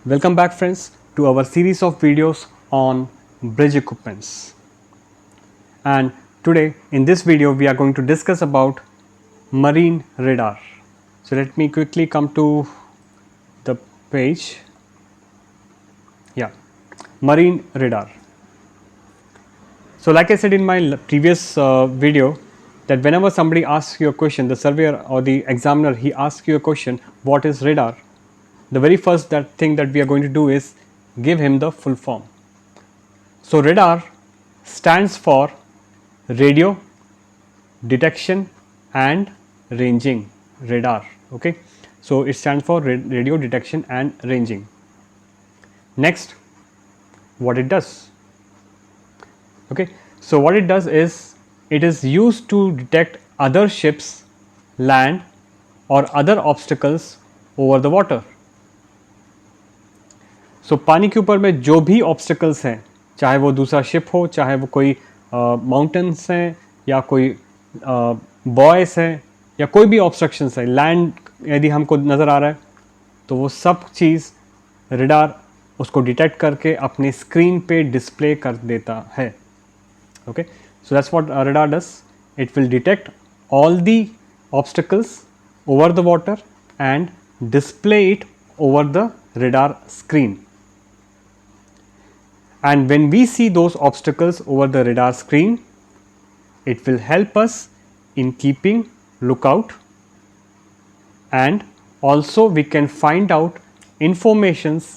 Welcome back friends to our series of videos on bridge equipments. And today in this video we are going to discuss about marine radar. So let me quickly come to the page. Yeah, marine radar. So like I said in my previous video that whenever somebody asks you a question, the surveyor or the examiner, he asks you a question, what is radar? The very first thing that we are going to do is give him the full form. So radar stands for radio detection and ranging. Radar. Okay, so it stands for radio detection and ranging. Next, what it does. Okay, so what it does is it is used to detect other ships, land or other obstacles over the water. सो पानी के ऊपर में जो भी obstacles हैं, चाहे वो दूसरा शिप हो, चाहे वो कोई माउंटेन्स हैं या कोई बॉयस हैं या कोई भी ऑब्स्ट्रक्शंस है, लैंड यदि हमको नज़र आ रहा है तो वो सब चीज़ रडार उसको डिटेक्ट करके अपने स्क्रीन पे डिस्प्ले कर देता है. Okay, so that's what radar does. It will detect all the obstacles over the water and display it over the radar screen. And when we see those obstacles over the radar screen, it will help us in keeping lookout, and also we can find out informations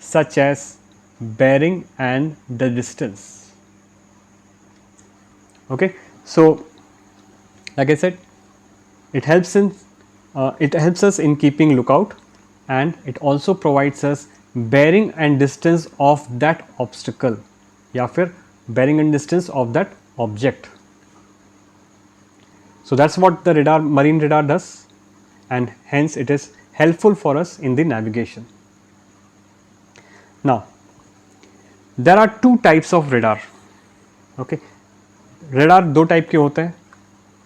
such as bearing and the distance. Okay, so like I said, it helps us in keeping lookout, and it also provides us bearing and distance of that obstacle या फिर bearing and distance of that object. So that's what the marine radar does, and hence it is helpful for us in the navigation. Now there are two types of radar. Okay, radar दो type के होते हैं.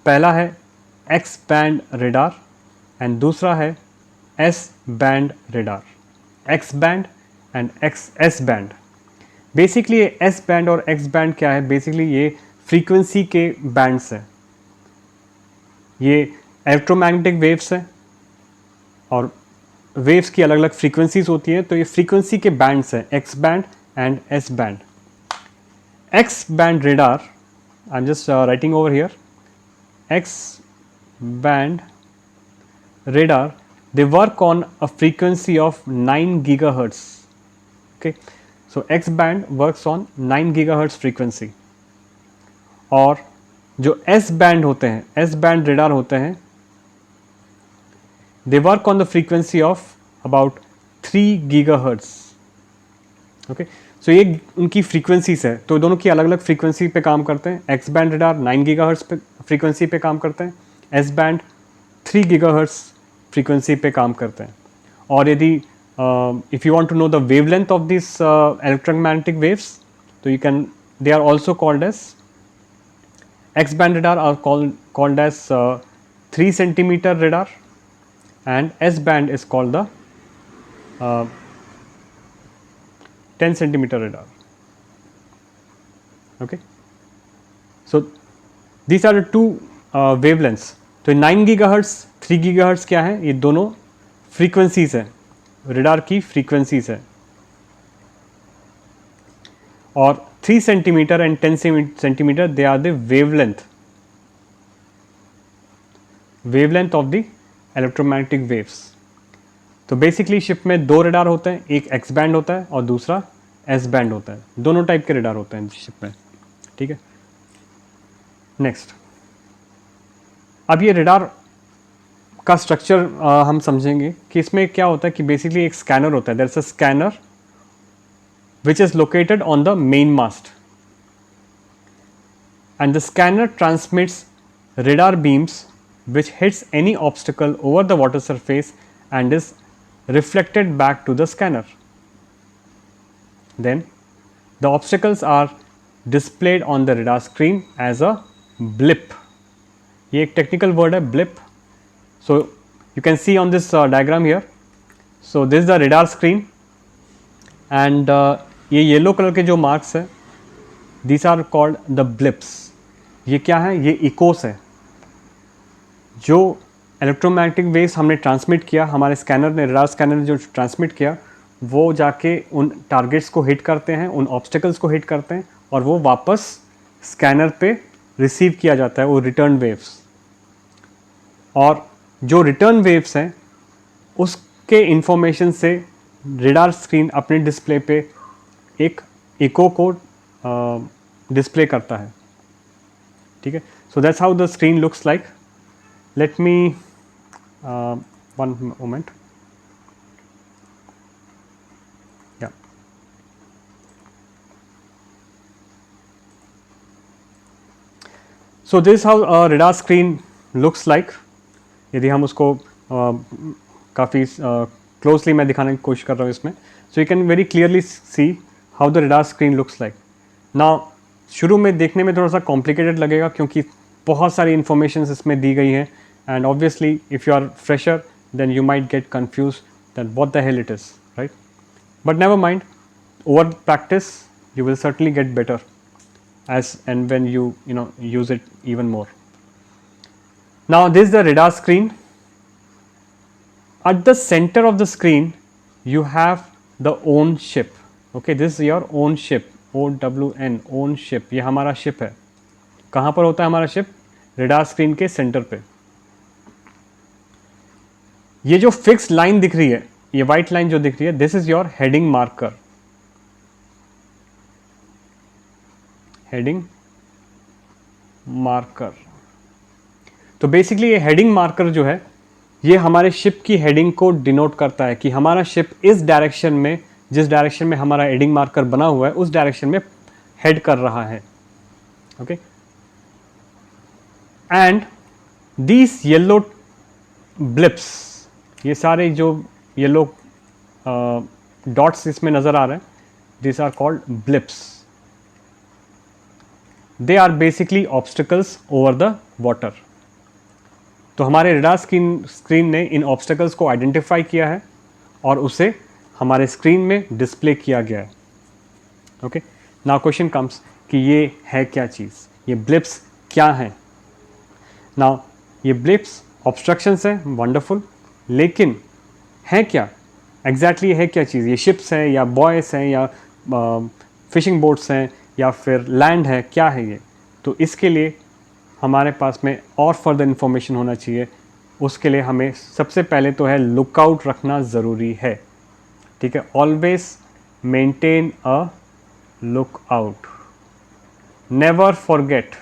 पहला है X band radar and दूसरा है S band radar. X band and S band. Basically ये S band और X band क्या है? बेसिकली ये फ्रीक्वेंसी के बैंड्स हैं. ये इलेक्ट्रोमैग्नेटिक वेव्स हैं और वेव्स की अलग अलग फ्रीक्वेंसीज होती हैं, तो ये फ्रीक्वेंसी के बैंड्स हैं, X band and S band. X band radar, I'm just writing over here, X band radar, they work on a frequency of 9 gigahertz. Okay, so X band works on 9 gigahertz frequency. और जो S band होते हैं, S band radar होते हैं, they work on the frequency of about 3 gigahertz. Okay, so ये उनकी frequencies है, तो दोनों की अलग अलग फ्रीक्वेंसी पे काम करते हैं. X band radar 9 gigahertz पे फ्रीक्वेंसी पे काम करते हैं, S band 3 gigahertz फ्रीक्वेंसी पे काम करते हैं. और यदि if you want to know the wavelength of this electromagnetic waves, तो you can, they are also called as X band radar are called as 3 centimeter radar, and S band is called the 10 centimeter radar. Okay, so these are the two wavelengths. तो 9 gigahertz 3 gigahertz क्या है? ये दोनों frequencies हैं, radar की frequencies है. और 3 centimetre and 10 centimetre they are the wavelength of the electromagnetic waves. तो बेसिकली शिप में दो रडार होते हैं, एक एक्स बैंड होता है और दूसरा एस बैंड होता है. दोनों टाइप के रडार होते हैं शिप में. ठीक है, नेक्स्ट. अब ये रडार का स्ट्रक्चर हम समझेंगे कि इसमें क्या होता है कि बेसिकली एक स्कैनर होता है. There is a scanner which is located on the main mast, and the scanner transmits radar beams which hits any obstacle over the water surface and is reflected back to the scanner. Then the obstacles are displayed on the radar screen as a blip. ये एक technical word है, blip. So you can see on this diagram here. So this is the radar screen. And ये yellow colour के जो marks हैं, these are called the blips. ये क्या है? ये इकोस है। जो इलेक्ट्रोमैग्नेटिक वेव्स हमने ट्रांसमिट किया, हमारे स्कैनर ने, रडार स्कैनर ने जो ट्रांसमिट किया, वो जाके उन टारगेट्स को हिट करते हैं, उन ऑब्स्टिकल्स को हिट करते हैं, और वो वापस स्कैनर पे रिसीव किया जाता है, वो रिटर्न वेव्स। और जो रिटर्न वेव्स हैं उसके इंफॉर्मेशन से रडार स्क्रीन अपने डिस्प्ले पे एक इको को डिस्प्ले करता है। ठीक है, so that's how the screen looks like. Let me one moment, या so this how radar screen looks like. यदि हम उसको काफ़ी क्लोजली मैं दिखाने की कोशिश कर रहा हूँ इसमें, so you can very clearly see how the radar screen looks like. Now शुरू में देखने में थोड़ा सा कॉम्प्लिकेटेड लगेगा क्योंकि बहुत सारी इंफॉर्मेशन इसमें दी गई हैं, and obviously if you are fresher then you might get confuse that what the hell it is, right? But never mind, over practice you will certainly get better as and when you use it even more. Now this is the radar screen. At the center of the screen you have the own ship. Okay, this is your own ship, OWN, own ship. ये हमारा ship है। कहाँ पर होता है हमारा ship? radar screen के center पे। ये जो fixed line दिख रही है, ये white line जो दिख रही है, this is your heading marker. Heading marker. तो बेसिकली ये हेडिंग मार्कर जो है, ये हमारे शिप की हेडिंग को डिनोट करता है कि हमारा शिप इस डायरेक्शन में, जिस डायरेक्शन में हमारा हेडिंग मार्कर बना हुआ है, उस डायरेक्शन में हेड कर रहा है। Okay, and these yellow blips, ये सारे जो येलो डॉट्स इसमें नज़र आ रहे हैं, these are called blips. They are basically obstacles over the water. तो हमारे रडार स्क्रीन ने इन ऑब्स्टिकल्स को आइडेंटिफाई किया है और उसे हमारे स्क्रीन में डिस्प्ले किया गया है। ओके, नाउ क्वेश्चन कम्स कि ये है क्या चीज़, ये ब्लिप्स क्या हैं? नाउ ये ब्लिप्स ऑब्स्ट्रक्शंस हैं, वंडरफुल, लेकिन है क्या एग्जैक्टली है क्या चीज़? ये शिप्स हैं या बॉयस हैं या फिशिंग बोट्स हैं या फिर लैंड है, क्या है ये? तो इसके लिए हमारे पास में और फर्दर इन्फॉर्मेशन होना चाहिए। उसके लिए हमें सबसे पहले तो है लुकआउट रखना ज़रूरी है। ठीक है, always maintain a lookout, never forget.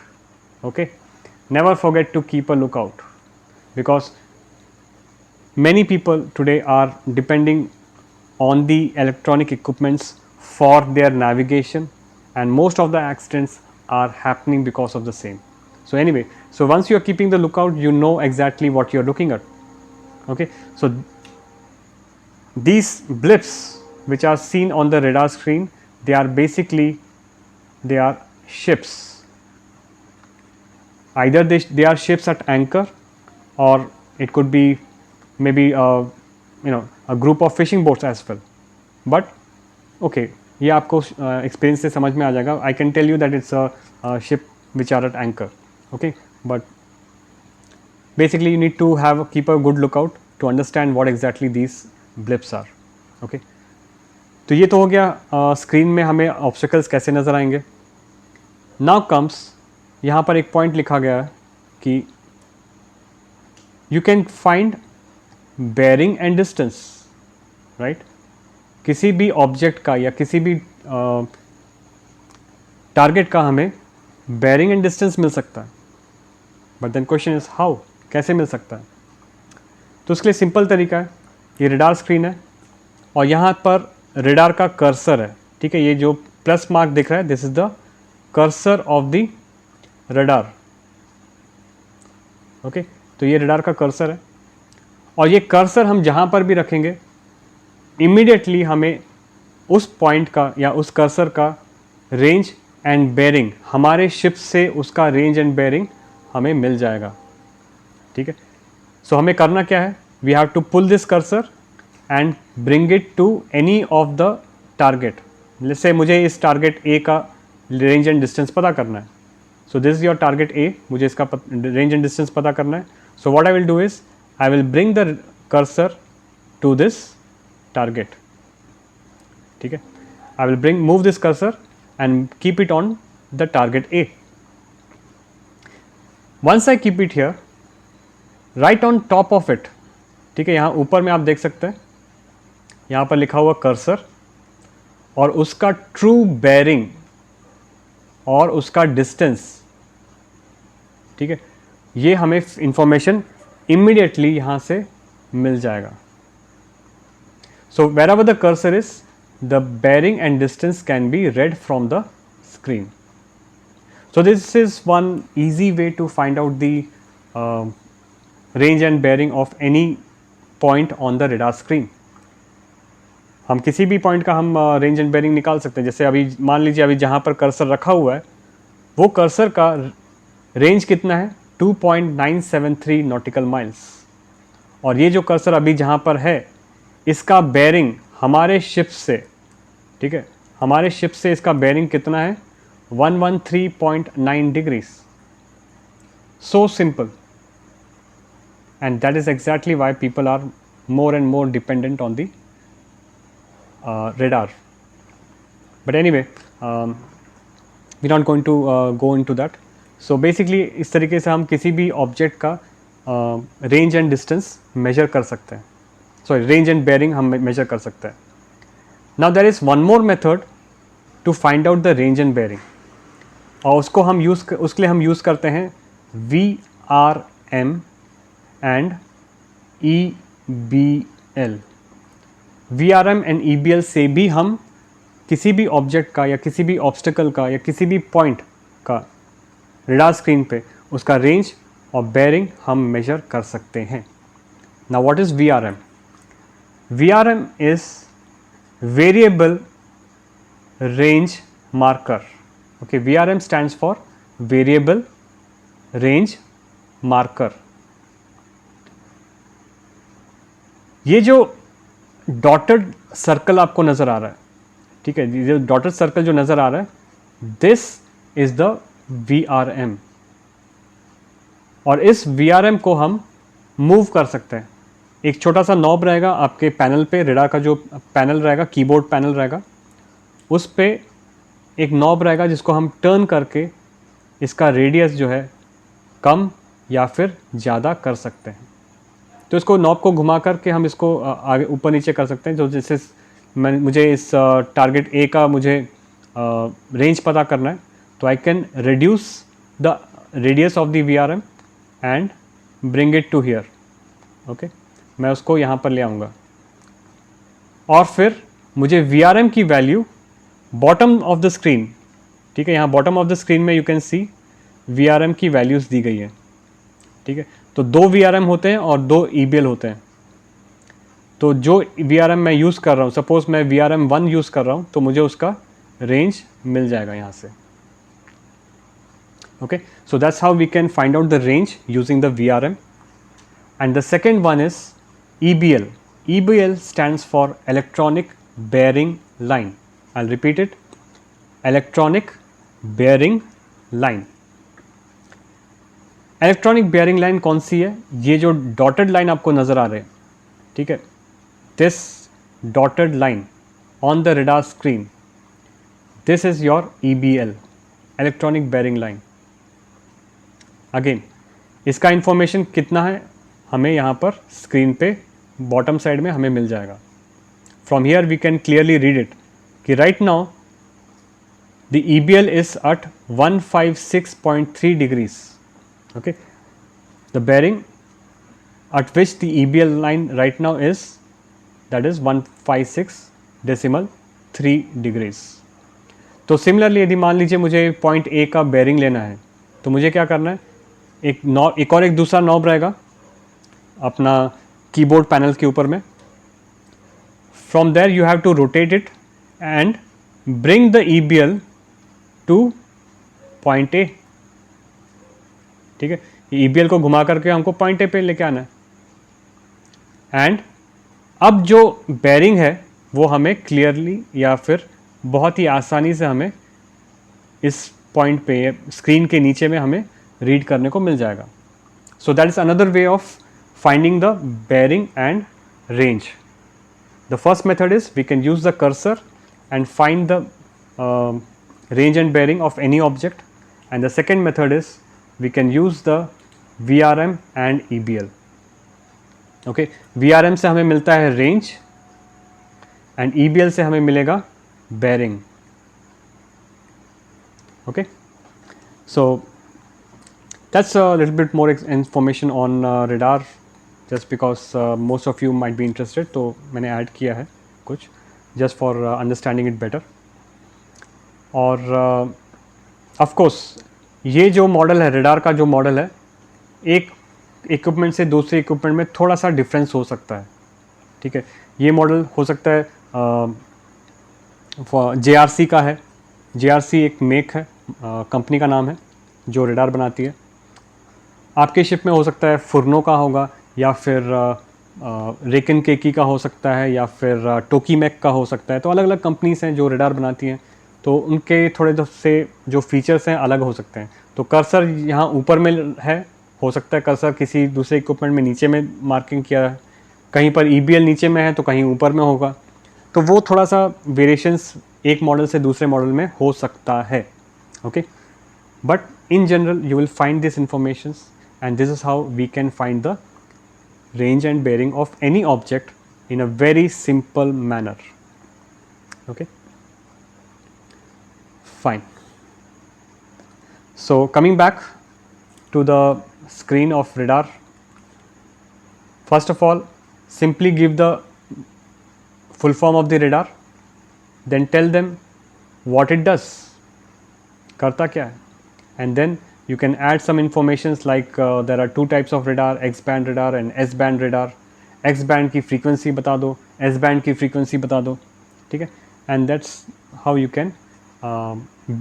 Okay, never forget to keep a lookout, because many people today are depending on the electronic equipments for their navigation, and most of the accidents are happening because of the same. So anyway, so once you are keeping the lookout, you know exactly what you are looking at. Okay, so these blips which are seen on the radar screen, they are basically, they are ships. Either they are ships at anchor, or it could be maybe a group of fishing boats as well. But okay, ये आपको experience से समझ में आ जाएगा। I can tell you that it's a ship which are at anchor. Okay, but basically you need to have keep a good lookout to understand what exactly these blips are. Okay, तो ये तो हो गया screen में हमें obstacles कैसे नज़र आएंगे। नाउ कम्स, यहाँ पर एक पॉइंट लिखा गया है कि you can find bearing and distance, right? किसी भी ऑब्जेक्ट का या किसी भी टारगेट का हमें बेयरिंग एंड डिस्टेंस मिल सकता है, but then question is how, कैसे मिल सकता है? तो उसके लिए सिंपल तरीका है, ये रडार स्क्रीन है और यहाँ पर रडार का कर्सर है। ठीक है, ये जो प्लस मार्क दिख रहा है, this is the cursor of the radar. Okay, तो ये रडार का कर्सर है और ये कर्सर हम जहाँ पर भी रखेंगे, इमीडिएटली हमें उस पॉइंट का या उस कर्सर का रेंज एंड बेयरिंग, हमारे शिप से उसका रेंज एंड बेयरिंग हमें मिल जाएगा। ठीक है, सो हमें करना क्या है? We have to pull this cursor and bring it to any of the target, जैसे मुझे इस टारगेट ए का रेंज एंड डिस्टेंस पता करना है. So this is your target A, मुझे इसका रेंज एंड डिस्टेंस पता करना है. So what I will do is I will bring the cursor to this target. ठीक है, I will bring move this cursor and keep it on the target A. Once I keep it here, right on top of it, ठीक है, यहाँ ऊपर में आप देख सकते हैं, यहाँ पर लिखा हुआ कर्सर और उसका ट्रू बेयरिंग और उसका डिस्टेंस. ठीक है, ये हमें इंफॉर्मेशन इमीडिएटली यहाँ से मिल जाएगा. सो wherever the cursor is, the bearing and distance can be read from the screen. So this is one easy way to find out the range and bearing of any point on the radar screen. हम किसी भी point का हम range and bearing निकाल सकते हैं. जैसे अभी मान लीजिए अभी जहाँ पर कर्सर रखा हुआ है वो कर्सर का रेंज कितना है, 2.973 नॉटिकल माइल्स. और ये जो कर्सर अभी जहाँ पर है इसका बेयरिंग हमारे शिप से, ठीक है, हमारे शिप से इसका बेयरिंग कितना है, 113.9 degrees. So simple. And that is exactly why people are more and more dependent on the radar. But anyway, we're not going to go into that. So basically इस तरीके से हम किसी भी ऑब्जेक्ट का रेंज एंड डिस्टेंस मेजर कर सकते हैं, सॉरी रेंज एंड बेयरिंग हम मेजर कर सकते हैं. Now there is one more method to find out the range and bearing, और उसको हम उसके लिए हम यूज़ करते हैं VRM and EBL. VRM and EBL से भी हम किसी भी ऑब्जेक्ट का या किसी भी ऑब्स्टिकल का या किसी भी पॉइंट का रडार स्क्रीन पे उसका रेंज और बेयरिंग हम मेजर कर सकते हैं. Now what is VRM? VRM is variable range marker. Okay, VRM stands for variable range marker. ये जो डॉटेड सर्कल आपको नज़र आ रहा है, ठीक है, ये डॉटेड सर्कल जो नज़र आ रहा है, दिस इज़ द VRM. और इस VRM को हम मूव कर सकते हैं. एक छोटा सा नॉब रहेगा आपके पैनल पे, रेडार का जो पैनल रहेगा, कीबोर्ड पैनल रहेगा, उस पे एक नॉब रहेगा जिसको हम टर्न करके इसका रेडियस जो है कम या फिर ज़्यादा कर सकते हैं. तो इसको नॉब को घुमा करके हम इसको आगे ऊपर नीचे कर सकते हैं. जो जैसे मुझे इस टारगेट ए का मुझे रेंज पता करना है, तो I can reduce the radius of the VRM and bring it to here. Okay, मैं उसको यहाँ पर ले आऊँगा और फिर मुझे VRM की value bottom of the screen, ठीक है, यहाँ बॉटम ऑफ द स्क्रीन में यू कैन सी VRM की वैल्यूज़ दी गई है. ठीक है, तो 2 VRM होते हैं और 2 EBL होते हैं. तो जो VRM मैं यूज़ कर रहा हूँ, सपोज मैं VRM 1 यूज़ कर रहा हूँ, तो मुझे उसका रेंज मिल जाएगा यहाँ से. Okay, so that's how we can find out the range using the VRM. And the second one is EBL. EBL stands for electronic bearing line. I will repeat it, electronic bearing line. Electronic bearing line कौन सी है? ये जो dotted line आपको नज़र आ रहे हैं, ठीक है, this dotted line on the radar screen, this is your EBL, electronic bearing line. Again इसका इंफॉर्मेशन कितना है हमें यहाँ पर स्क्रीन पे बॉटम साइड में हमें मिल जाएगा. From here we can clearly read it कि right now the EBL is at 156.3 degrees. Okay, the bearing at which the EBL line right now is, that is 156.3 degrees. तो similarly यदि मान लीजिए मुझे पॉइंट A का bearing लेना है, तो मुझे क्या करना है, एक दूसरा नॉब रहेगा अपना कीबोर्ड पैनल के ऊपर में. From there you have to rotate it and bring the EBL to point A. ठीक है, EBL को घुमा करके हमको पॉइंट ए पे लेके आना है. एंड अब जो बेयरिंग है वो हमें क्लियरली या फिर बहुत ही आसानी से हमें इस पॉइंट पे स्क्रीन के नीचे में हमें रीड करने को मिल जाएगा. So that is another way of finding the bearing and range. The first method is we can use the cursor and find the range and bearing of any object, and the second method is we can use the VRM and EBL. Okay, VRM से हमें मिलता है range and EBL से हमें मिलेगा bearing. Okay, so that's a little bit more information on radar, just because most of you might be interested. तो मैंने add किया है कुछ just for understanding it better. और of course ये जो मॉडल है रेडार का, जो मॉडल है, एक इक्विपमेंट से दूसरे इक्विपमेंट में थोड़ा सा डिफरेंस हो सकता है. ठीक है, ये मॉडल हो सकता है JRC का है. JRC एक मेक है, कंपनी का नाम है जो रेडार बनाती है. आपके शिप में हो सकता है फुरनो का होगा, या फिर रेकन केकी का हो सकता है, या फिर टोकीमेक का हो सकता है. तो अलग अलग कंपनीज हैं जो रेडार बनाती हैं, तो उनके थोड़े से जो फीचर्स हैं अलग हो सकते हैं. तो कर्सर यहाँ ऊपर में है, हो सकता है कर्सर किसी दूसरे इक्विपमेंट में नीचे में मार्किंग किया है, कहीं पर EBL नीचे में है तो कहीं ऊपर में होगा. तो वो थोड़ा सा वेरिएशंस एक मॉडल से दूसरे मॉडल में हो सकता है. Okay, but in general you will find this informations, and this is how we can find the range and bearing of any object in a very simple manner. Okay, fine. So coming back to the screen of radar, first of all simply give the full form of the radar, then tell them what it does, करता क्या है, and then you can add some informations like there are two types of radar, X band radar and S band radar. X band की frequency बता दो, S band की frequency बता दो. ठीक है, and that's how you can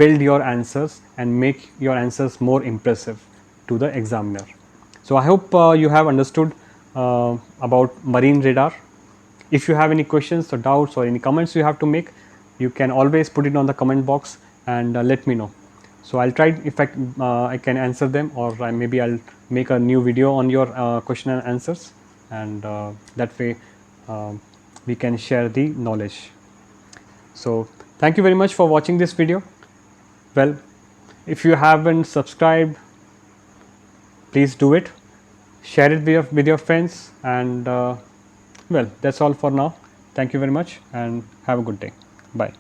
build your answers and make your answers more impressive to the examiner. So I hope you have understood about marine radar. If you have any questions or doubts or any comments you have to make, you can always put it on the comment box and let me know. So I'll try if I can answer them, or maybe I'll make a new video on your question and answers, and that way we can share the knowledge. So thank you very much for watching this video. Well, if you haven't subscribed, please do it. Share it with your friends, and well, that's all for now. Thank you very much and have a good day. Bye.